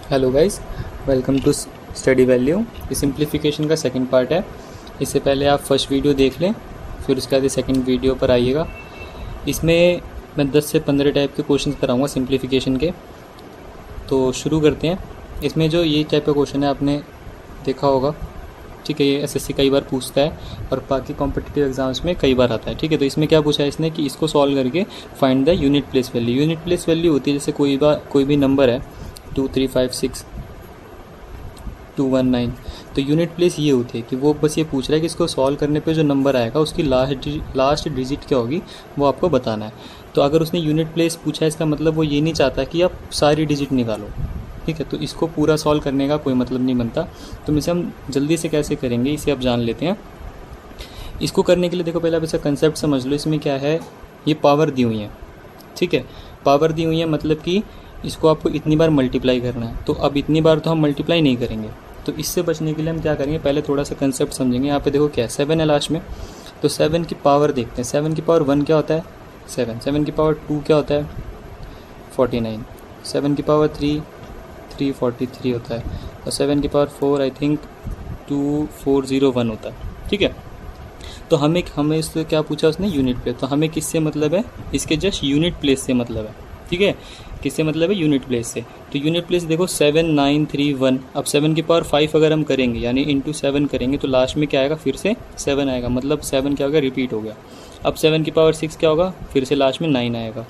Hello guys, welcome to Study Value. ये simplification का second part है। इससे पहले आप फर्स्ट वीडियो देख लें, फिर उसके बाद सेकंड वीडियो पर आइएगा। इसमें मैं 10 से 15 टाइप के क्वेश्चंस कराऊंगा सिंप्लीफिकेशन के। तो शुरू करते हैं। इसमें जो ये टाइप का क्वेश्चन है आपने देखा होगा, ठीक है। ये एसएससी कई बार पूछता है और बाकी कॉम्पिटिटिव एग्जाम्स में कई बार आता है, ठीक है। तो इसमें क्या पूछा है इसने कि इसको सॉल्व करके find the unit place value. Unit place value होती है जैसे कोई भी नंबर है 2 3 5 6 2 1 9, तो यूनिट प्लेस ये होती है कि वो बस ये पूछ रहा है कि इसको सॉल्व करने पे जो नंबर आएगा उसकी लास्ट डिजिट क्या होगी वो आपको बताना है। तो अगर उसने यूनिट प्लेस पूछा है इसका मतलब वो ये नहीं चाहता कि आप सारी डिजिट निकालो, ठीक है। तो इसको पूरा सॉल्व करने का कोई मतलब नहीं बनता। तो इसे हम जल्दी से कैसे करेंगे इसे आप जान लेते हैं। इसको करने के लिए देखो पहले आप इसका कंसेप्ट समझ लो। इसमें क्या है, ये पावर दी हुई है, ठीक है। पावर दी हुई है मतलब कि इसको आपको इतनी बार मल्टीप्लाई करना है। तो अब इतनी बार तो हम मल्टीप्लाई नहीं करेंगे, तो इससे बचने के लिए हम क्या करेंगे, पहले थोड़ा सा कंसेप्ट समझेंगे। यहाँ पे देखो क्या है, 7 है लास्ट में, तो 7 की पावर देखते हैं। 7 की पावर 1 क्या होता है 7, 7 की पावर 2 क्या होता है 49, 7 की पावर 3 343 होता है, और 7 की पावर 4 आई थिंक 2401 होता है, ठीक है। तो हमें इससे क्या पूछा उसने, यूनिट प्लेस। तो हमें किससे मतलब है, इसके जस्ट यूनिट प्लेस से मतलब है, ठीक है। किससे मतलब है, यूनिट प्लेस से। तो यूनिट प्लेस देखो 7 9 3 1। अब 7 की पावर 5 अगर हम करेंगे यानी इंटू 7 करेंगे तो लास्ट में क्या आएगा, फिर से 7 आएगा, मतलब 7 क्या होगा, रिपीट हो गया। अब 7 की पावर 6 क्या होगा, फिर से लास्ट में 9 आएगा,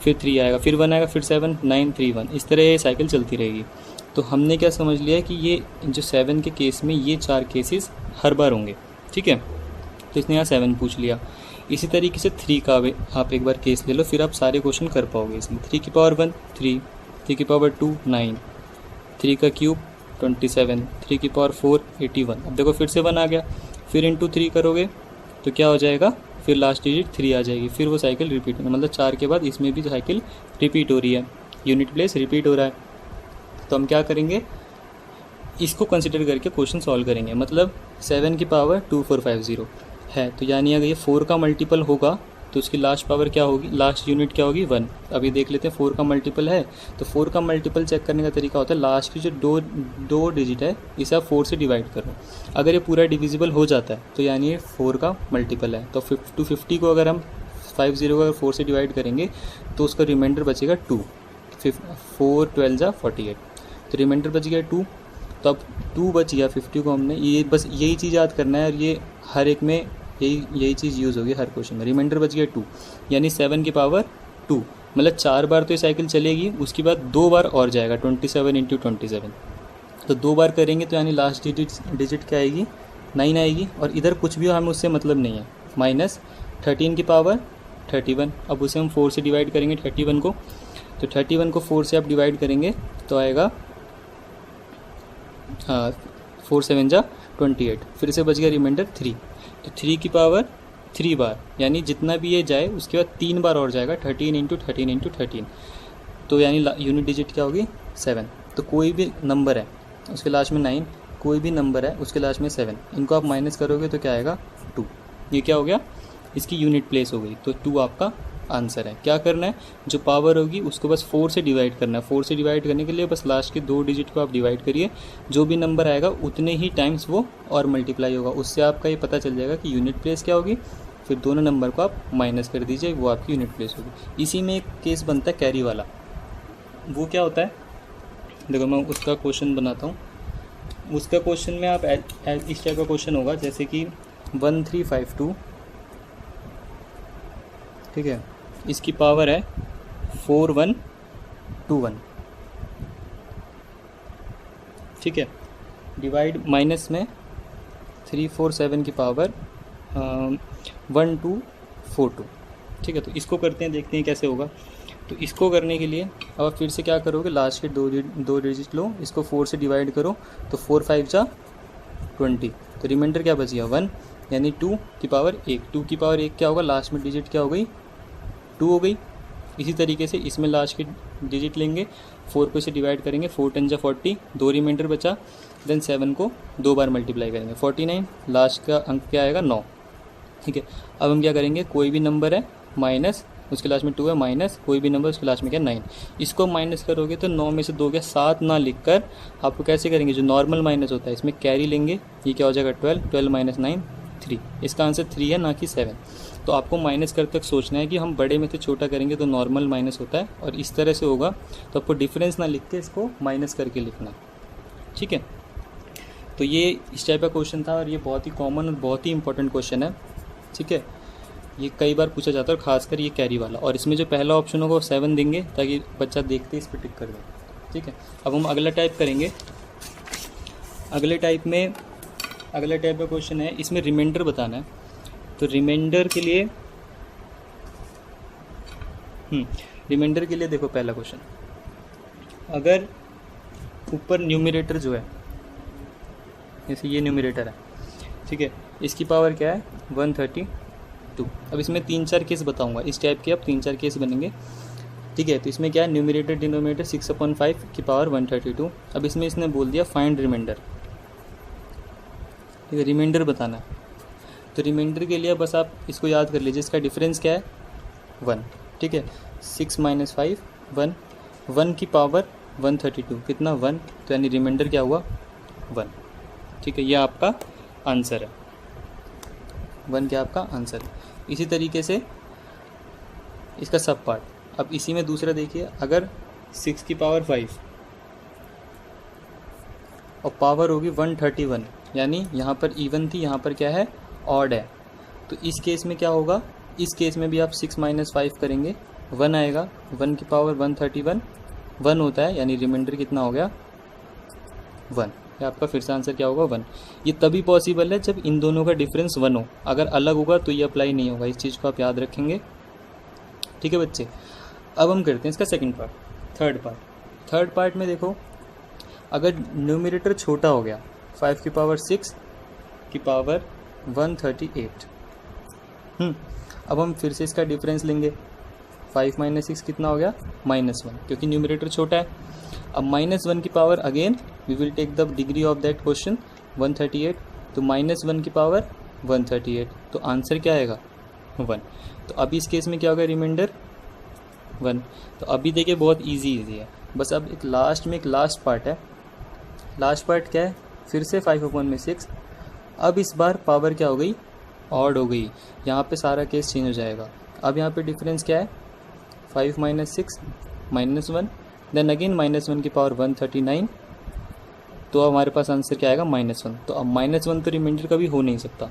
फिर 3 आएगा, फिर 1 आएगा, फिर 7 9 3 1, इस तरह ये साइकिल चलती रहेगी। तो हमने क्या समझ लिया कि ये जो 7 के केस में ये 4 केसेस हर बार होंगे, ठीक है। तो इसने यहाँ 7 पूछ लिया। इसी तरीके से 3 का आप एक बार केस ले लो, फिर आप सारे क्वेश्चन कर पाओगे इसमें। 3 की पावर 1 3, 3 की पावर 2 9, 3 का क्यूब 27, 3 की पावर 4 81। अब देखो फिर से 1 आ गया, फिर इंटू 3 करोगे तो क्या हो जाएगा, फिर लास्ट डिजिट 3 आ जाएगी, फिर वो साइकिल रिपीट होना, मतलब 4 के बाद इसमें भी साइकिल रिपीट हो रही है, यूनिट प्लेस रिपीट हो रहा है। तो हम क्या करेंगे, इसको कंसिडर करके क्वेश्चन सॉल्व करेंगे। मतलब 7 की पावर 2450 है, तो यानी अगर ये 4 का मल्टीपल होगा तो उसकी लास्ट पावर क्या होगी, लास्ट यूनिट क्या होगी 1। अभी देख लेते हैं 4 का मल्टीपल है, तो 4 का मल्टीपल चेक करने का तरीका होता है लास्ट की जो दो डिजिट है इसे आप 4 से डिवाइड करो। अगर ये पूरा डिविजिबल हो जाता है तो यानी ये 4 का मल्टीपल है। तो 250 को अगर हम 50 को अगर 4 से डिवाइड करेंगे तो उसका रिमाइंडर बचेगा 2, 4 12 जा 48, तो रिमाइंडर बच गया 2। तो अब 2 बच गया, 50 को हमने ये बस यही चीज़ याद करना है, और ये हर एक में यही चीज़ यूज़ होगी हर क्वेश्चन में। रिमाइंडर बच गया 2, यानी 7 की पावर 2, मतलब 4 बार तो ये साइकिल चलेगी, उसके बाद 2 बार और जाएगा 27 इंटू 27। तो 2 बार करेंगे तो यानी लास्ट डिजिट क्या आएगी 9 आएगी, और इधर कुछ भी हमें उससे मतलब नहीं है। माइनस 13 की पावर 31, अब उसे हम 4 से डिवाइड करेंगे 31 को, तो 31 को 4 से आप डिवाइड करेंगे तो आएगा 4 7 जा 28, फिर से बच गया रिमाइंडर 3। तो 3 की पावर 3 बार, यानी जितना भी ये जाए उसके बाद 3 बार और जाएगा 13 इंटू 13 इंटू 13, तो यानी यूनिट डिजिट क्या होगी 7। तो कोई भी नंबर है उसके लास्ट में 9, कोई भी नंबर है उसके लास्ट में 7, इनको आप माइनस करोगे तो क्या आएगा 2। ये क्या हो गया, इसकी यूनिट प्लेस हो गई। तो 2 आपका आंसर है। क्या करना है, जो पावर होगी उसको बस 4 से डिवाइड करना है। 4 से डिवाइड करने के लिए बस लास्ट के 2 डिजिट को आप डिवाइड करिए, जो भी नंबर आएगा उतने ही टाइम्स वो और मल्टीप्लाई होगा। उससे आपका ये पता चल जाएगा कि यूनिट प्लेस क्या होगी, फिर दोनों नंबर को आप माइनस कर दीजिए, वो आपकी यूनिट प्लेस होगी। इसी में एक केस बनता है कैरी वाला। वो क्या होता है, देखो मैं उसका क्वेश्चन बनाता हूँ। उसका क्वेश्चन में आप इस टाइप का क्वेश्चन होगा जैसे कि 1352, ठीक है, इसकी पावर है 4121, ठीक है, डिवाइड माइनस में 347 की पावर 1242, ठीक है। तो इसको करते हैं, देखते हैं कैसे होगा। तो इसको करने के लिए अब आप फिर से क्या करोगे, लास्ट के दो डिजिट लो, इसको 4 से डिवाइड करो, तो 4 5 जा 20, तो रिमाइंडर क्या बच गया 1, यानी 2 की पावर 1। 2 की पावर 1 क्या होगा, लास्ट में डिजिट क्या हो गई 2 हो गई। इसी तरीके से इसमें लास्ट की डिजिट लेंगे, 4 को इसे डिवाइड करेंगे, 4 10 जा 40, 2 रिमाइंडर बचा, देन 7 को 2 बार मल्टीप्लाई करेंगे 49, लास्ट का अंक क्या आएगा 9, ठीक है। अब हम क्या करेंगे, कोई भी नंबर है माइनस उसके लास्ट में 2 है, माइनस कोई भी नंबर उसके लास्ट में क्या 9। इसको माइनस करोगे तो 9 में से 2 गया 7 ना लिख कर आपको कैसे करेंगे, जो नॉर्मल माइनस होता है इसमें कैरी लेंगे, ये क्या हो जाएगा 12, 12 माइनस 9 3। इसका आंसर 3 है ना कि 7। तो आपको माइनस कर तक सोचना है कि हम बड़े में से छोटा करेंगे तो नॉर्मल माइनस होता है, और इस तरह से होगा तो आपको डिफरेंस ना लिख के इसको माइनस करके लिखना, ठीक है। तो ये इस टाइप का क्वेश्चन था और ये बहुत ही कॉमन और बहुत ही इंपॉर्टेंट क्वेश्चन है, ठीक है। ये कई बार पूछा जाता है और खासकर ये कैरी वाला, और इसमें जो पहला ऑप्शन होगा वो 7 देंगे ताकि बच्चा देखते इस पर टिक कर दे, ठीक है। अब हम अगला टाइप करेंगे। अगले टाइप का क्वेश्चन है, इसमें रिमाइंडर बताना है। तो रिमाइंडर के लिए देखो पहला क्वेश्चन, अगर ऊपर न्यूमरेटर जो है, जैसे ये न्यूमरेटर है, ठीक है, इसकी पावर क्या है 132। अब इसमें 3-4 केस बताऊंगा, इस टाइप के अब 3-4 केस बनेंगे, ठीक है। तो इसमें क्या है, न्यूमरेटर डिनोमिनेटर 6/5 की पावर 132। अब इसमें इसने बोल दिया फाइंड रिमाइंडर, ठीक है, रिमाइंडर बताना है। तो रिमाइंडर के लिए बस आप इसको याद कर लीजिए, इसका डिफरेंस क्या है 1, ठीक है। 6 - 5 1, 1 की पावर 132 कितना 1, तो यानी रिमाइंडर क्या हुआ 1, ठीक है। ये आपका आंसर है, 1 क्या आपका आंसर है। इसी तरीके से इसका सब पार्ट, अब इसी में दूसरा देखिए, अगर 6 की पावर 5 और पावर होगी 131, यानी यहाँ पर इवन थी, यहाँ पर क्या है ऑड है, तो इस केस में क्या होगा, इस केस में भी आप 6 - 5 करेंगे 1 आएगा, 1 की पावर 131 1 होता है, यानी रिमाइंडर कितना हो गया 1। ये आपका फिर से आंसर क्या होगा 1। ये तभी पॉसिबल है जब इन दोनों का डिफरेंस 1 हो, अगर अलग होगा तो ये अप्लाई नहीं होगा, इस चीज़ को आप याद रखेंगे, ठीक है बच्चे। अब हम करते हैं इसका सेकंड पार्ट, थर्ड पार्ट में देखो, अगर न्यूमरेटर छोटा हो गया 5 की पावर 6 की पावर 138, अब हम फिर से इसका डिफरेंस लेंगे, 5 - 6 कितना हो गया -1, क्योंकि न्यूमरेटर छोटा है। अब -1 की power again we will take the degree of that question 138, तो -1 की पावर 138, तो आंसर क्या आएगा 1। तो अभी इस केस में क्या होगा रिमाइंडर 1। तो अभी देखिए बहुत इजी है, बस अब एक लास्ट पार्ट है। लास्ट पार्ट क्या है, फिर से 5/6। अब इस बार पावर क्या हो गई ऑड हो गई, यहाँ पे सारा केस चेंज हो जाएगा। अब यहाँ पे डिफरेंस क्या है 5 - 6 -1, देन अगेन -1 की पावर 139, तो हमारे पास आंसर क्या आएगा -1। तो अब -1 तो रिमाइंडर कभी हो नहीं सकता,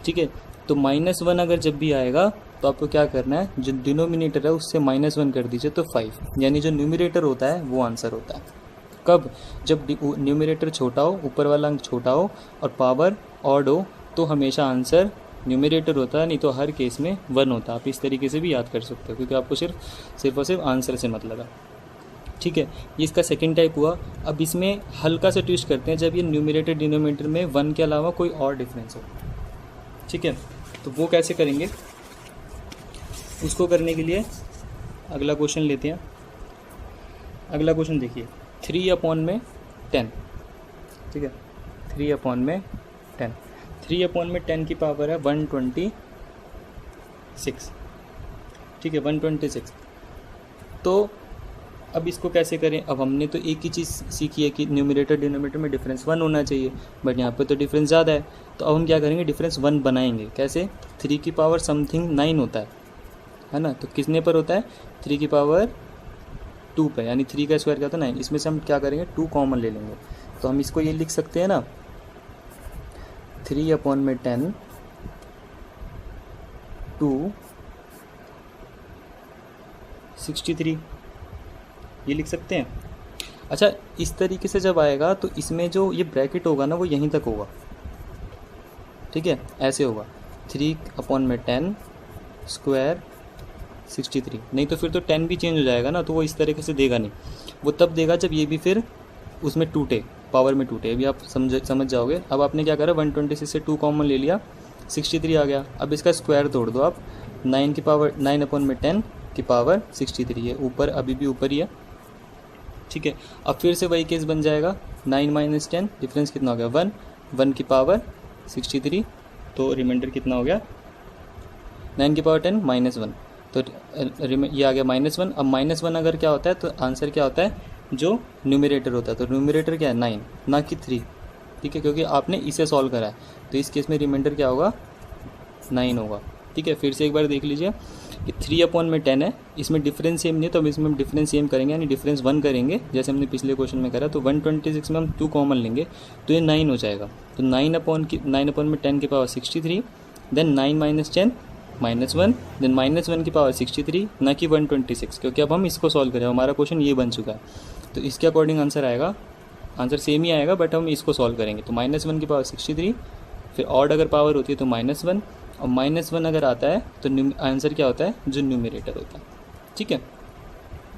ठीक है। तो -1 अगर जब भी आएगा तो आपको क्या करना है, जो डिनोमिनेटर है उससे -1 कर दीजिए, तो 5, यानी जो न्यूमरेटर होता है वो आंसर होता है। कब, जब न्यूमरेटर छोटा हो, ऊपर वाला अंक छोटा हो और पावर ऑड हो, तो हमेशा आंसर न्यूमरेटर होता है, नहीं तो हर केस में 1 होता है। आप इस तरीके से भी याद कर सकते हो, क्योंकि आपको सिर्फ और सिर्फ आंसर से मतलब है, ठीक है। ये इसका सेकंड टाइप हुआ। अब इसमें हल्का सा ट्विस्ट करते हैं, जब ये न्यूमरेटर डिनोमिनेटर में 1 के अलावा कोई और डिफरेंस हो, ठीक है। तो वो कैसे करेंगे, उसको करने के लिए अगला क्वेश्चन लेते हैं। अगला क्वेश्चन देखिए, 3/10, ठीक है, 3/10, 3/10 की पावर है 126, ठीक है 126। तो अब इसको कैसे करें, अब हमने तो एक ही चीज़ सीखी है कि न्यूमरेटर डिनोमिनेटर में डिफरेंस 1 होना चाहिए, बट यहाँ पे तो डिफरेंस ज़्यादा है, तो अब हम क्या करेंगे, डिफरेंस 1 बनाएंगे। कैसे, 3 की पावर समथिंग 9 होता है ना, तो किसने पर होता है 3 की पावर 2 पे, यानी 3 का स्क्वायर क्या होता है 9। इसमें से हम क्या करेंगे 2 कॉमन ले लेंगे, तो हम इसको ये लिख सकते हैं ना 3/10 263, ये लिख सकते हैं। अच्छा, इस तरीके से जब आएगा तो इसमें जो ये ब्रैकेट होगा ना वो यहीं तक होगा, ठीक है, ऐसे होगा 3/10 स्क्वायर 63, नहीं तो फिर तो 10 भी चेंज हो जाएगा ना, तो वो इस तरीके से देगा नहीं, वो तब देगा जब ये भी फिर उसमें टूटे, पावर में टूटे। अभी आप समझ जाओगे। अब आपने क्या करा 126 से 2 कॉमन ले लिया, 63 आ गया। अब इसका स्क्वायर तोड़ दो आप, 9/10 की पावर 63 है, ऊपर अभी भी ऊपर ही है, ठीक है। अब फिर से वही केस बन जाएगा, 9 - 10 डिफरेंस कितना हो गया 1, 1 की पावर 63, तो रिमाइंडर कितना हो गया 9 की पावर 10 -1, तो ये आ गया -1। अब -1 अगर क्या होता है तो आंसर क्या होता है, जो न्यूमरेटर होता है, तो न्यूमरेटर क्या है 9 ना कि 3, ठीक है, क्योंकि आपने इसे सॉल्व करा है। तो इस केस में रिमाइंडर क्या होगा, 9 होगा, ठीक है। फिर से एक बार देख लीजिए कि 3/10 है, इसमें डिफरेंस सेम नहीं है, तो अब इसमें हम डिफरेंस सेम करेंगे, यानी डिफरेंस 1 करेंगे, जैसे हमने पिछले क्वेश्चन में करा। तो 126 में हम 2 कॉमन लेंगे तो ये 9 हो जाएगा। तो 9/10 की पावर 63, देन 9 - 10 -1, देन -1 की पावर 63, ना कि 126, क्योंकि अब हम इसको सॉल्व करें, हमारा क्वेश्चन ये बन चुका है। तो इसके अकॉर्डिंग आंसर आएगा, आंसर सेम ही आएगा, बट हम इसको सॉल्व करेंगे। तो -1 की पावर 63, फिर ऑड अगर पावर होती है तो -1, और -1 अगर आता है तो आंसर क्या होता है, जो न्यूमरेटर होता है, ठीक है।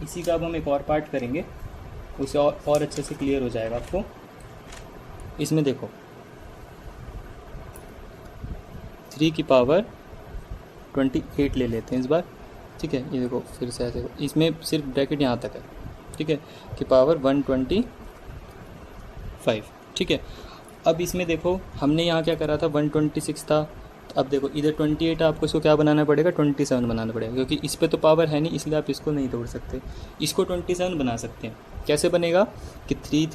इसी का अब हम एक और पार्ट करेंगे, उसे और अच्छे से क्लियर हो जाएगा आपको। इसमें देखो 3 की पावर 28 ले लेते हैं इस बार, ठीक है। ये देखो फिर से ऐसे, इसमें सिर्फ ब्रैकेट यहाँ तक है, ठीक है, की पावर 125, ठीक है। अब इसमें देखो हमने यहाँ क्या करा था, 126 था, तो अब देखो इधर 28 है, आपको इसको क्या बनाना पड़ेगा, 27 बनाना पड़ेगा, क्योंकि इस पे तो पावर है नहीं, इसलिए आप इसको नहीं तोड़ सकते। इसको 27 बना सकते हैं। कैसे बनेगा कि 3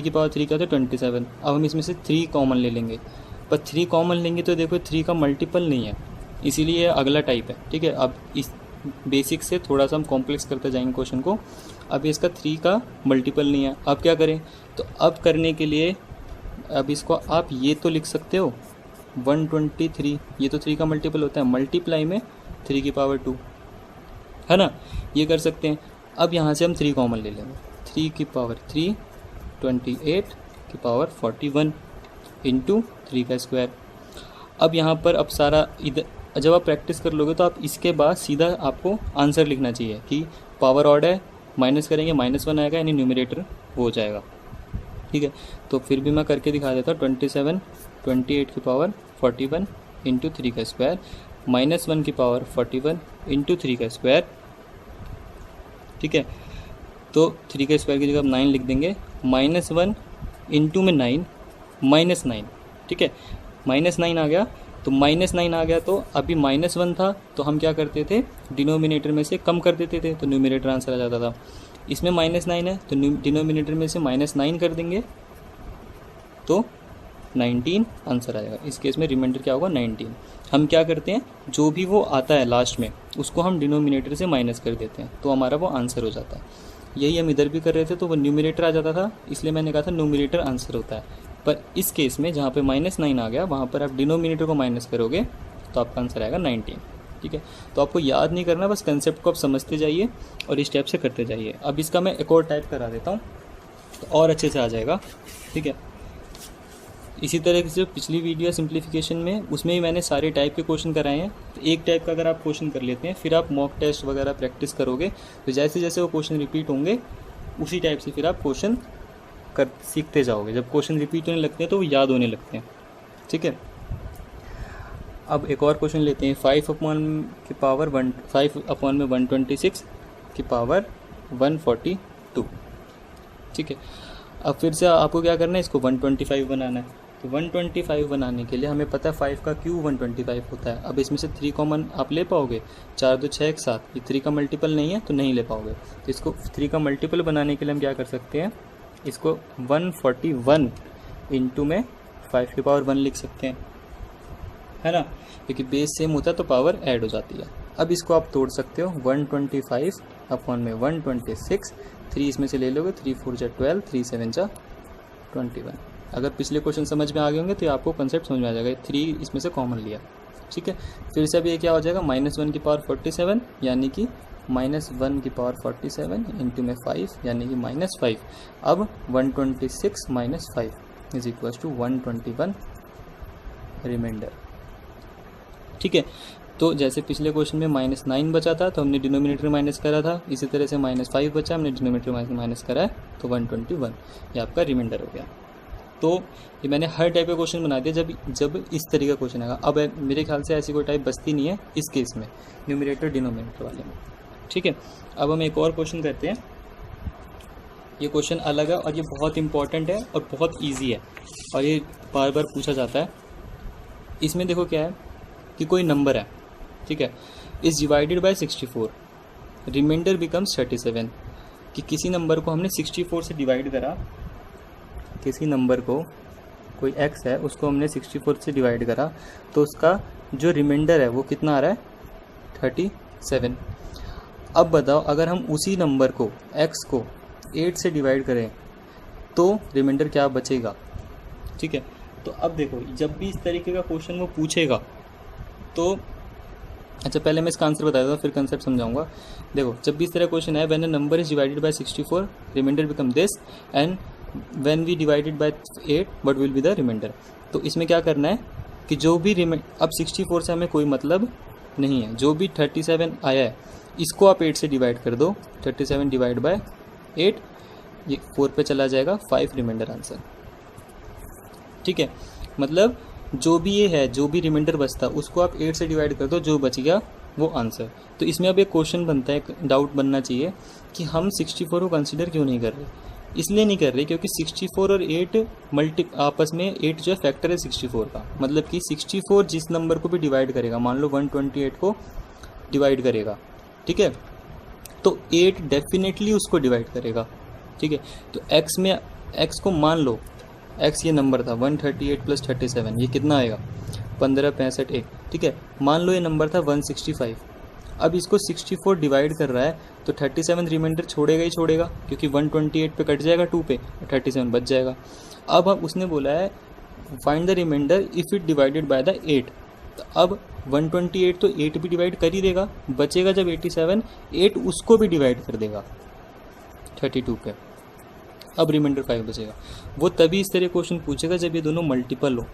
की पावर 3 क्या होता है 27। अब हम इसमें से 3 कॉमन ले लेंगे, पर 3 कॉमन लेंगे तो देखो 3 का मल्टीपल नहीं है, इसीलिए अगला टाइप है, ठीक है। अब इस बेसिक से थोड़ा सा हम कॉम्प्लेक्स करते जाएंगे क्वेश्चन को। अब इसका 3 का मल्टीपल नहीं है, अब क्या करें, तो अब करने के लिए अब इसको आप ये तो लिख सकते हो 123, ये तो 3 का मल्टीपल होता है, मल्टीप्लाई में 3 की पावर 2, है ना, ये कर सकते हैं। अब यहाँ से हम 3 कॉमन ले लेंगे, 3 की पावर 3, 28 की पावर 41 इंटू 3 का स्क्वायर। अब यहाँ पर अब सारा इधर जब आप प्रैक्टिस कर लोगे तो आप इसके बाद सीधा आपको आंसर लिखना चाहिए कि पावर ऑड है, माइनस करेंगे -1 आएगा, यानी न्यूमरेटर हो जाएगा, ठीक है। तो फिर भी मैं करके दिखा देता हूँ, 28 की पावर 41 इंटू 3 का स्क्वायर, -1 की पावर 41 इंटू 3 का स्क्वायर, ठीक है। तो 3 का स्क्वायर की जगह 9 लिख देंगे, -1 इंटू में 9 -9, ठीक है, -9 आ गया। तो -9 आ गया, तो अभी -1 था तो हम क्या करते थे, डिनोमिनेटर में से कम कर देते थे, तो न्यूमरेटर आंसर आ जाता था। इसमें -9 है तो डिनोमिनेटर में से -9 कर देंगे तो 19 आंसर आएगा। इस केस में रिमाइंडर क्या होगा, 19। हम क्या करते हैं, जो भी वो आता है लास्ट में उसको हम डिनोमिनेटर से माइनस कर देते हैं, तो हमारा वो आंसर हो जाता है। यही हम इधर भी कर रहे थे, तो वो न्यूमरेटर आ जाता था, इसलिए मैंने कहा था न्यूमरेटर आंसर होता है। पर इस केस में जहाँ पे -9 आ गया, वहाँ पर आप डिनोमिनेटर को माइनस करोगे तो आपका आंसर आएगा 19, ठीक है। तो आपको याद नहीं करना, बस कंसेप्ट को आप समझते जाइए और इस टाइप से करते जाइए। अब इसका मैं एक और टाइप करा देता हूँ तो और अच्छे से आ जाएगा, ठीक है। इसी तरह से पिछली वीडियो सिंप्लीफिकेशन में, उसमें ही मैंने सारे टाइप के क्वेश्चन कराए हैं। तो एक टाइप का अगर आप क्वेश्चन कर लेते हैं, फिर आप मॉक टेस्ट वगैरह प्रैक्टिस करोगे, तो जैसे जैसे वो क्वेश्चन रिपीट होंगे उसी टाइप से फिर आप क्वेश्चन सीखते जाओगे। जब क्वेश्चन रिपीट होने लगते हैं तो वो याद होने लगते हैं, ठीक है। अब एक और क्वेश्चन लेते हैं, 5/126 की पावर 142, ठीक है। अब फिर से आपको क्या करना है, इसको 125 बनाना है। तो 125 बनाने के लिए हमें पता है 5 का क्यूब 125 होता है। अब इसमें से 3 कॉमन आप ले पाओगे, 4 2 6 1 7, ये 3 का मल्टीपल नहीं है तो नहीं ले पाओगे। तो इसको 3 का मल्टीपल बनाने के लिए हम क्या कर सकते हैं, इसको 141 इंटू में 5 की पावर 1 लिख सकते हैं, है ना, क्योंकि बेस सेम होता है तो पावर ऐड हो जाती है। अब इसको आप तोड़ सकते हो, 125 अपॉन में 126, 3 इसमें से ले लोगे, 3 4 जा 12, 3 7 जा 21। अगर पिछले क्वेश्चन समझ में आ गए होंगे तो आपको कंसेप्ट समझ में आ जाएगा। 3 इसमें से कॉमन लिया, ठीक है। फिर से अब ये क्या हो जाएगा, -1 की पावर 47, यानी कि -1 की पावर 47 इंटू में 5, यानी कि -5। अब 126 - 5 इज इक्वल टू 121 रिमाइंडर, ठीक है। तो जैसे पिछले क्वेश्चन में -9 बचा था तो हमने डिनोमिनेटर माइनस करा था, इसी तरह से -5 बचा, हमने डिनोमिनेटर माइनस करा है तो 121, ये आपका रिमाइंडर हो गया। तो ये मैंने हर टाइप का क्वेश्चन बना दिया जब इस तरीके का क्वेश्चन आएगा। अब मेरे ख्याल से ऐसी कोई टाइप बचती नहीं है इस केस में, न्यूमरेटर डिनोमिनेटर वाले में, ठीक है। अब हम एक और क्वेश्चन करते हैं। ये क्वेश्चन अलग है और ये बहुत इंपॉर्टेंट है और बहुत ईजी है और ये बार बार पूछा जाता है। इसमें देखो क्या है कि कोई नंबर है, ठीक है, is divided by 64, remainder becomes 37। कि किसी नंबर को हमने 64 से डिवाइड करा, किसी नंबर को कोई x है उसको हमने 64 से डिवाइड करा, तो उसका जो रिमाइंडर है वो कितना आ रहा है 37। अब बताओ अगर हम उसी नंबर को x को 8 से डिवाइड करें तो रिमाइंडर क्या बचेगा। ठीक है, तो अब देखो जब भी इस तरीके का क्वेश्चन वो पूछेगा तो अच्छा पहले मैं इसका आंसर बता देता हूँ फिर कंसेप्ट समझाऊंगा। देखो जब भी इस तरह क्वेश्चन है when a number is divided by 64 remainder become this and when we divided by 8 what will be the remainder. तो इसमें क्या करना है कि जो भी अब 64 से हमें कोई मतलब नहीं है, जो भी 37 आया है इसको आप 8 से डिवाइड कर दो, 37 डिवाइड बाय 8 ये 4 पे चला जाएगा, 5 रिमाइंडर आंसर। ठीक है, मतलब जो भी ये है जो भी रिमाइंडर बचता उसको आप 8 से डिवाइड कर दो, जो बच गया वो आंसर। तो इसमें अब एक क्वेश्चन बनता है, एक डाउट बनना चाहिए कि हम 64 को कंसीडर क्यों नहीं कर रहे। इसलिए नहीं कर रहे क्योंकि 64 और 8 आपस में 8 जो है फैक्टर है 64 का, मतलब कि 64 जिस नंबर को भी डिवाइड करेगा, मान लो 128 को डिवाइड करेगा, ठीक है, तो 8 डेफिनेटली उसको डिवाइड करेगा। ठीक है, तो x को मान लो x ये नंबर था 138 प्लस 37, ये कितना आएगा 15 65 1। ठीक है, मान लो ये नंबर था 165, अब इसको 64 डिवाइड कर रहा है तो 37 रिमाइंडर छोड़ेगा ही छोड़ेगा क्योंकि 128 पे कट जाएगा 2 पे, 37 बच जाएगा। अब उसने बोला है find the remainder if it divided by the 8, तो अब 128 तो 8 भी डिवाइड कर ही देगा, बचेगा जब 87 8 उसको भी डिवाइड कर देगा 32 पे, अब रिमाइंडर 5 बचेगा। वो तभी इस तरह क्वेश्चन पूछेगा जब ये दोनों मल्टीपल हो।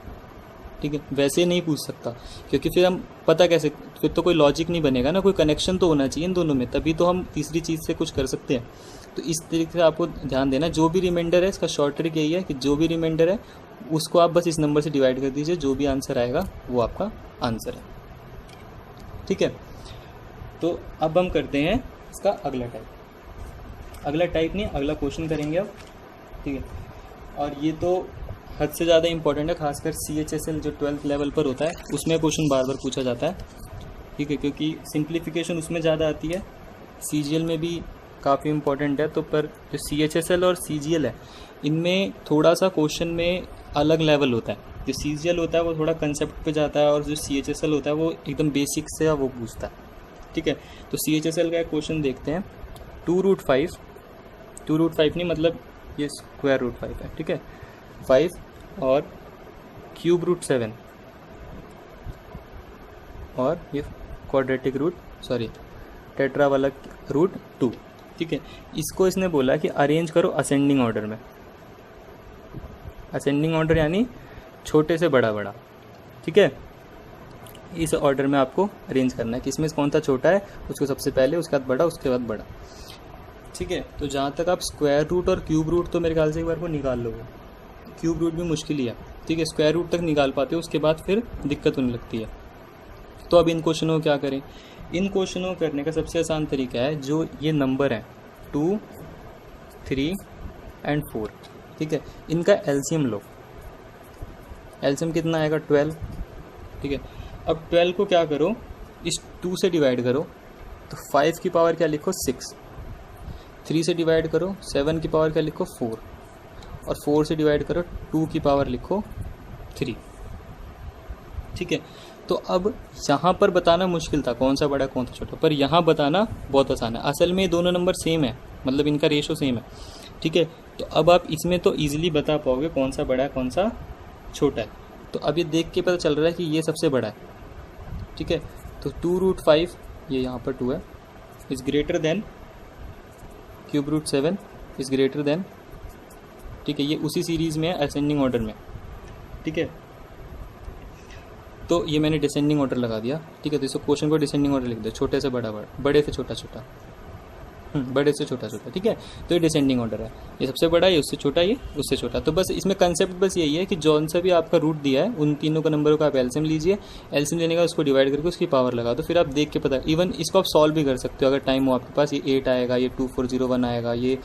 ठीक है, वैसे नहीं पूछ सकता क्योंकि फिर हम पता कैसे, फिर तो कोई लॉजिक नहीं बनेगा ना, कोई कनेक्शन तो होना चाहिए इन दोनों में, तभी तो हम तीसरी चीज़ से कुछ कर सकते हैं। तो इस तरीके से आपको ध्यान देना, जो भी रिमाइंडर है इसका शॉर्ट ट्रिक यही है कि जो भी रिमाइंडर है उसको आप बस इस नंबर से डिवाइड कर दीजिए, जो भी आंसर आएगा वो आपका आंसर है। ठीक है, तो अब हम करते हैं इसका अगला टाइप, अगला टाइप नहीं अगला क्वेश्चन करेंगे अब। ठीक है, और ये तो हद से ज़्यादा इंपॉर्टेंट है, खासकर CHSL जो 12th लेवल पर होता है उसमें क्वेश्चन बार बार पूछा जाता है। ठीक है, क्योंकि सिंप्लीफिकेशन उसमें ज़्यादा आती है, CGL में भी काफ़ी इंपॉर्टेंट है। तो पर जो CHSL और CGL है इनमें थोड़ा सा क्वेश्चन में अलग लेवल होता है। जो CGL होता है वो थोड़ा कंसेप्ट पे जाता है और जो CHSL होता है वो एकदम बेसिक से वो पूछता है। ठीक है, तो CHSL का एक क्वेश्चन देखते हैं। 2√5 नहीं मतलब ये स्क्वायर रूट 5 है। ठीक है, 5 और क्यूब रूट 7 और ये क्वाड्रेटिक रूट टेट्रा वाला रूट 2। ठीक है, इसको इसने बोला कि अरेंज करो असेंडिंग ऑर्डर में। असेंडिंग ऑर्डर यानी छोटे से बड़ा बड़ा। ठीक है, इस ऑर्डर में आपको अरेंज करना है कि इसमें कौन सा छोटा है उसको सबसे पहले, उसके बाद बड़ा, उसके बाद बड़ा। ठीक है, तो जहाँ तक आप स्क्वायर रूट और क्यूब रूट तो मेरे ख्याल से एक बार को निकाल लोगे, क्यूब रूट भी मुश्किल ही है। ठीक है, स्क्वायर रूट तक निकाल पाते हो, उसके बाद फिर दिक्कत होने लगती है। तो अब इन क्वेश्चनों को क्या करें, इन क्वेश्चनों को करने का सबसे आसान तरीका है जो ये नंबर है 2, 3 एंड 4। ठीक है, इनका एलसीएम लो, एलसीएम कितना आएगा 12। ठीक है, अब 12 को क्या करो, इस 2 से डिवाइड करो तो 5 की पावर क्या लिखो 6, 3 से डिवाइड करो 7 की पावर क्या लिखो 4, और 4 से डिवाइड करो 2 की पावर लिखो 3। ठीक है, तो अब यहाँ पर बताना मुश्किल था कौन सा बड़ा कौन सा छोटा, पर यहाँ बताना बहुत आसान है। असल में ये दोनों नंबर सेम है, मतलब इनका रेशो सेम है। ठीक है, तो अब आप इसमें तो ईजिली बता पाओगे कौन सा बड़ा है कौन सा छोटा है। तो अब ये देख के पता चल रहा है कि ये सबसे बड़ा है। ठीक है, तो 2√5 ये यहाँ पर 2 है, is greater than cube root 7 is greater than. ठीक है, ये उसी सीरीज़ में है असेंडिंग ऑर्डर में। ठीक है, तो ये मैंने डिसेंडिंग ऑर्डर लगा दिया। ठीक है, तो इस क्वेश्चन को डिसेंडिंग ऑर्डर लिख दो, छोटे से बड़ा बड़ा, बड़े से छोटा छोटा, बड़े से छोटा छोटा। ठीक है, तो ये डिसेंडिंग ऑर्डर है, ये सबसे बड़ा, ये उससे छोटा, ये उससे छोटा। तो बस इसमें कंसेप्ट बस यही है कि जौन सा भी आपका रूट दिया है उन तीनों का नंबरों का आप एलसीएम लीजिए, एलसीएम लेने का उसको डिवाइड करके उसकी पावर लगा दो, फिर आप देख के पता, इवन इसको आप सॉल्व भी कर सकते हो अगर टाइम हो आपके पास। ये 8 आएगा, ये 2401 आएगा, ये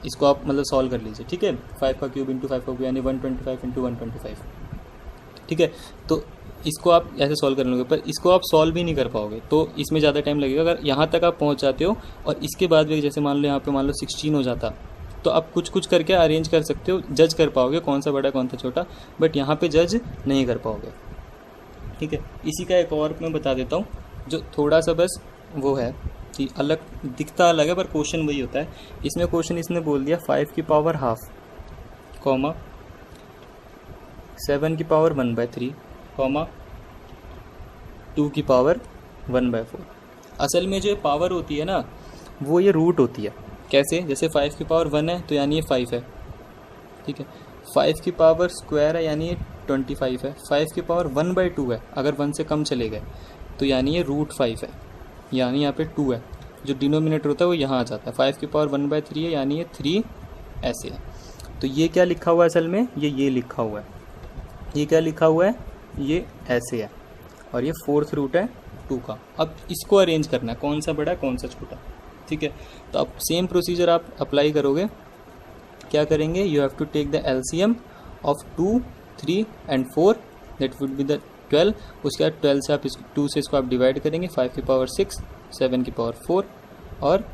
इसको आप मतलब सॉल्व कर लीजिए। ठीक है, 5 का क्यूब इंटू 5 का क्यूब यानी 125 इंटू 125। ठीक है, तो इसको आप ऐसे सॉल्व कर लोगे, पर इसको आप सॉल्व ही नहीं कर पाओगे, तो इसमें ज़्यादा टाइम लगेगा। अगर यहाँ तक आप पहुँच जाते हो और इसके बाद भी जैसे मान लो यहाँ पे मान लो 16 हो जाता, तो आप कुछ कुछ करके अरेंज कर सकते हो, जज कर पाओगे कौन सा बड़ा कौन सा छोटा, बट यहाँ पे जज नहीं कर पाओगे। ठीक है, इसी का एक और मैं बता देता हूँ जो थोड़ा सा बस वो है कि अलग दिखता अलग है पर क्वेश्चन वही होता है। इसमें क्वेश्चन इसने बोल दिया 5 की पावर हाफ, कॉमा 7 की पावर 1/3, कॉमा 2 की पावर 1/4। असल में जो पावर होती है ना वो ये रूट होती है। कैसे? जैसे 5 की पावर 1 है तो यानी ये 5 है, ठीक है। 5 की पावर स्क्वायर है यानी ये 25 है। 5 की पावर 1/2 है, अगर 1 से कम चले गए तो यानी ये √5 है, यानी यहाँ पे 2 है, जो डिनोमिनेटर होता है वो यहाँ आ जाता है। 5 की पावर 1/3 है यानी ये 3 ऐसे है। तो ये क्या लिखा हुआ है असल में, ये लिखा हुआ है, ये क्या लिखा हुआ है, ये ऐसे है, और ये 4th रूट है 2 का। अब इसको अरेंज करना है, कौन सा बड़ा है कौन सा छोटा, ठीक है। तो अब सेम प्रोसीजर आप अप्लाई करोगे। क्या करेंगे, you have to take the LCM of 2, 3 and 4, that would be the 12। उसके बाद 12 से आप 2 से इसको आप डिवाइड करेंगे, 5 की पावर 6, 7 की पावर 4 और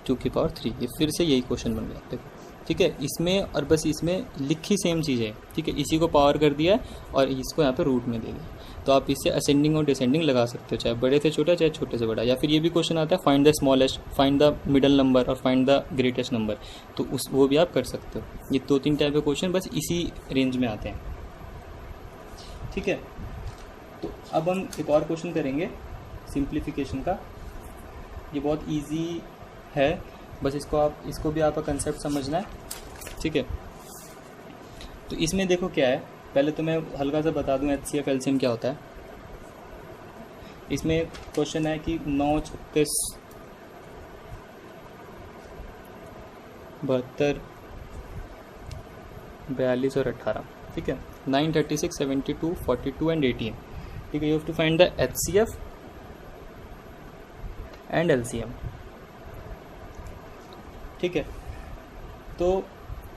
2 की पावर 3। ये फिर से यही क्वेश्चन बन गया, ठीक है। इसमें और बस इसमें लिखी सेम चीज़ है, ठीक है। इसी को पावर कर दिया और इसको यहाँ पे रूट में दे दिया। तो आप इससे असेंडिंग और डिसेंडिंग लगा सकते हो, चाहे बड़े से छोटा चाहे छोटे से बड़ा। या फिर ये भी क्वेश्चन आता है find the smallest, find the middle number और फाइंड द ग्रेटेस्ट नंबर, तो वो भी आप कर सकते हो। ये 2-3 टाइप के क्वेश्चन बस इसी रेंज में आते हैं, ठीक है। तो अब हम एक और क्वेश्चन करेंगे सिंप्लीफिकेशन का। ये बहुत ईजी है, बस इसको भी आपका कंसेप्ट समझना है, ठीक है। तो इसमें देखो क्या है, पहले तो मैं हल्का सा बता दूं HCF LCM क्या होता है। इसमें क्वेश्चन है कि 9, 36, 72, 42 और 18, ठीक है। 9, 36, 72, 42 एंड 18, ठीक है। You have to find the HCF and LCM, ठीक है। तो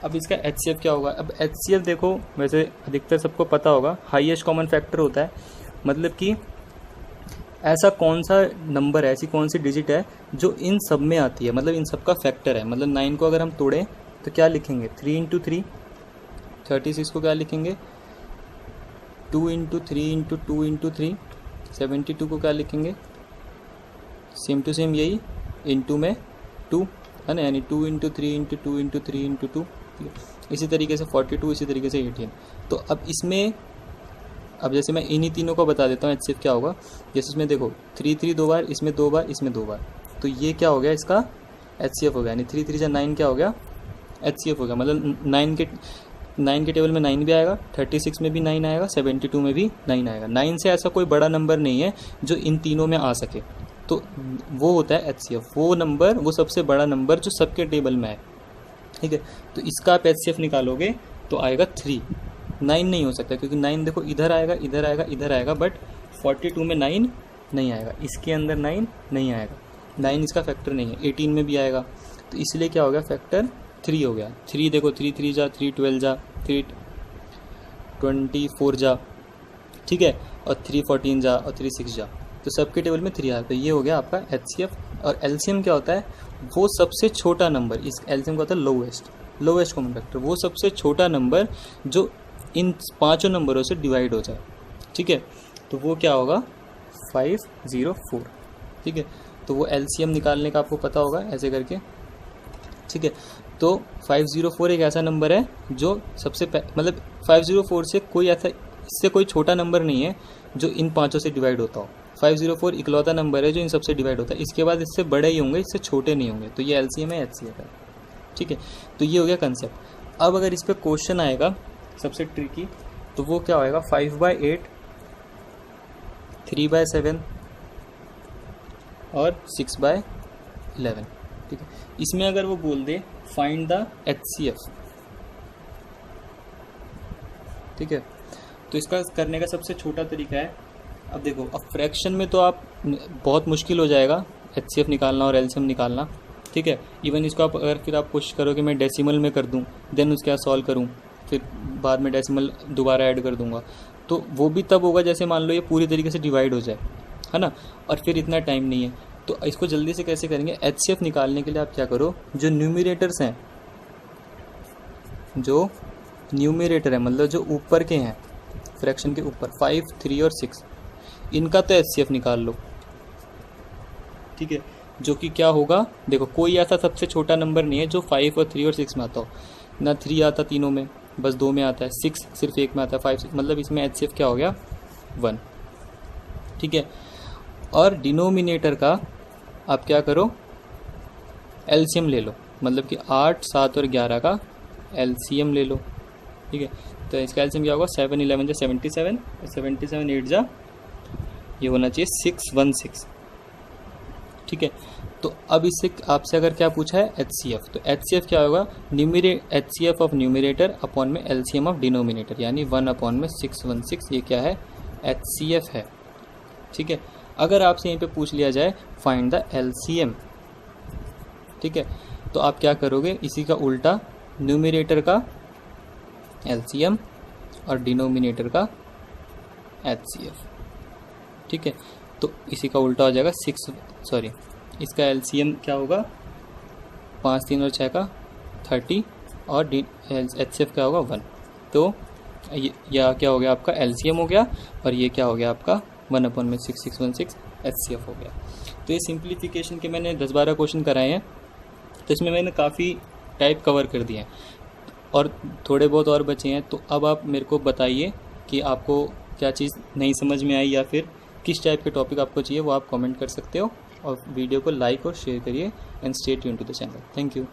अब इसका HCF क्या होगा। अब HCF देखो, वैसे अधिकतर सबको पता होगा, हाईएस्ट कॉमन फैक्टर होता है। मतलब कि ऐसा कौन सा नंबर है, ऐसी कौन सी डिजिट है जो इन सब में आती है, मतलब इन सब का फैक्टर है। मतलब 9 को अगर हम तोड़ें तो क्या लिखेंगे, 3 × 3। 36 को क्या लिखेंगे, 2 × 3 × 2 × 3। 72 को क्या लिखेंगे, सेम टू सेम यही, इनटू में 2 है ना, यानी 2 × 3 × 2 × 3 × 2। इसी तरीके से 42, इसी तरीके से 18। तो अब इसमें, अब जैसे मैं इन्हीं तीनों को बता देता हूँ HCF क्या होगा। जैसे इसमें देखो 3 2 बार, इसमें 2 बार, इसमें 2 बार, तो ये क्या हो गया, इसका HCF हो गया। यानी 3 3 9 क्या हो गया, HCF हो गया। मतलब 9 के टेबल में 9 भी आएगा, 36 में भी 9 आएगा, 72 में भी 9 आएगा। 9 से ऐसा कोई बड़ा नंबर नहीं है जो इन तीनों में आ सके, तो वो होता है HCF। वो नंबर, वो सबसे बड़ा नंबर जो सबके टेबल में है, ठीक है। तो इसका आप HCF निकालोगे तो आएगा 3। 9 नहीं हो सकता, क्योंकि 9 देखो इधर आएगा, इधर आएगा, इधर आएगा, बट 42 में 9 नहीं आएगा, इसके अंदर 9 नहीं आएगा। 9 इसका फैक्टर नहीं है। 18 में भी आएगा, तो इसलिए क्या हो गया, फैक्टर 3 हो गया। 3 देखो 3 3 जा, 3 12 जा, 3 24 जा, ठीक है, और 3 14 जा, और 3 6 जा, तो सबके टेबल में 3 आया। तो ये हो गया आपका HCF। और LCM क्या होता है, वो सबसे छोटा नंबर, इस LCM का होता है लोवेस्ट कॉमन फैक्टर, वो सबसे छोटा नंबर जो इन 5 नंबरों से डिवाइड हो जाए, ठीक है। तो वो क्या होगा, 504, ठीक है। तो वो LCM निकालने का आपको पता होगा ऐसे करके, ठीक है। तो 504 एक ऐसा नंबर है जो सबसे मतलब 504 से कोई ऐसा, इससे कोई छोटा नंबर नहीं है जो इन 5 से डिवाइड होता हो। 504 इकलौता नंबर है जो इन सबसे डिवाइड होता है। इसके बाद इससे बड़े ही होंगे, इससे छोटे नहीं होंगे। तो ये LCM है, HCF है, ठीक है। तो ये हो गया कंसेप्ट। अब अगर इस पर क्वेश्चन आएगा सबसे ट्रिकी, तो वो क्या होएगा, 5/8, 3/7 और 6/11, ठीक है। इसमें अगर वो बोल दे फाइंड द HCF, ठीक है, तो इसका करने का सबसे छोटा तरीका है, अब देखो, अब फ्रैक्शन में तो आप बहुत मुश्किल हो जाएगा HCF निकालना और LCM निकालना, ठीक है। इवन इसको आप अगर फिर आप कोशिश करो कि मैं डेसिमल में कर दूं, देन उसके बाद सॉल्व करूं, फिर बाद में डेसिमल दोबारा ऐड कर दूंगा, तो वो भी तब होगा जैसे मान लो ये पूरी तरीके से डिवाइड हो जाए, है ना, और फिर इतना टाइम नहीं है। तो इसको जल्दी से कैसे करेंगे, HCF निकालने के लिए आप क्या करो, जो न्यूमिरेटर्स हैं, जो न्यूमिरेटर है मतलब जो ऊपर के हैं फ्रैक्शन के ऊपर 5, 3 और 6, इनका तो HCF निकाल लो, ठीक है। जो कि क्या होगा, देखो कोई ऐसा सबसे छोटा नंबर नहीं है जो 5 और 3 और 6 में आता हो, ना 3 आता तीनों में, बस 2 में आता है, 6 सिर्फ 1 में आता है, 5, 6, मतलब इसमें HCF क्या हो गया 1, ठीक है। और डिनोमिनेटर का आप क्या करो, LCM ले लो, मतलब कि 8, 7 और 11 का LCM ले लो, ठीक है। तो इसका LCM क्या होगा, 7, 11 जा 77, 77, 8 जा ये होना चाहिए 616, ठीक है। तो अब इससे आपसे अगर क्या पूछा है HCF, तो HCF क्या होगा, HCF ऑफ न्यूमिरेटर अपॉन में LCM ऑफ डिनोमिनेटर, यानी 1 अपॉन में 616, ये क्या है HCF है, ठीक है। अगर आपसे यहीं पे पूछ लिया जाए फाइंड द LCM, ठीक है, तो आप क्या करोगे, इसी का उल्टा, न्यूमिरेटर का LCM और डिनोमिनेटर का HCF, ठीक है। तो इसी का उल्टा हो जाएगा इसका LCM क्या होगा, 5, 3 और 6 का 30 और HCF क्या होगा 1, तो यह क्या हो गया आपका LCM हो गया, और ये क्या हो गया आपका 1 अपॉन में 616 HCF हो गया। तो ये सिंप्लीफिकेशन के मैंने 10-12 क्वेश्चन कराए हैं, तो इसमें मैंने काफ़ी टाइप कवर कर दिए हैं और थोड़े बहुत और बचे हैं। तो अब आप मेरे को बताइए कि आपको क्या चीज़ नहीं समझ में आई या फिर किस टाइप के टॉपिक आपको चाहिए, वो आप कमेंट कर सकते हो, और वीडियो को लाइक और शेयर करिए and stay tuned to the channel. Thank you.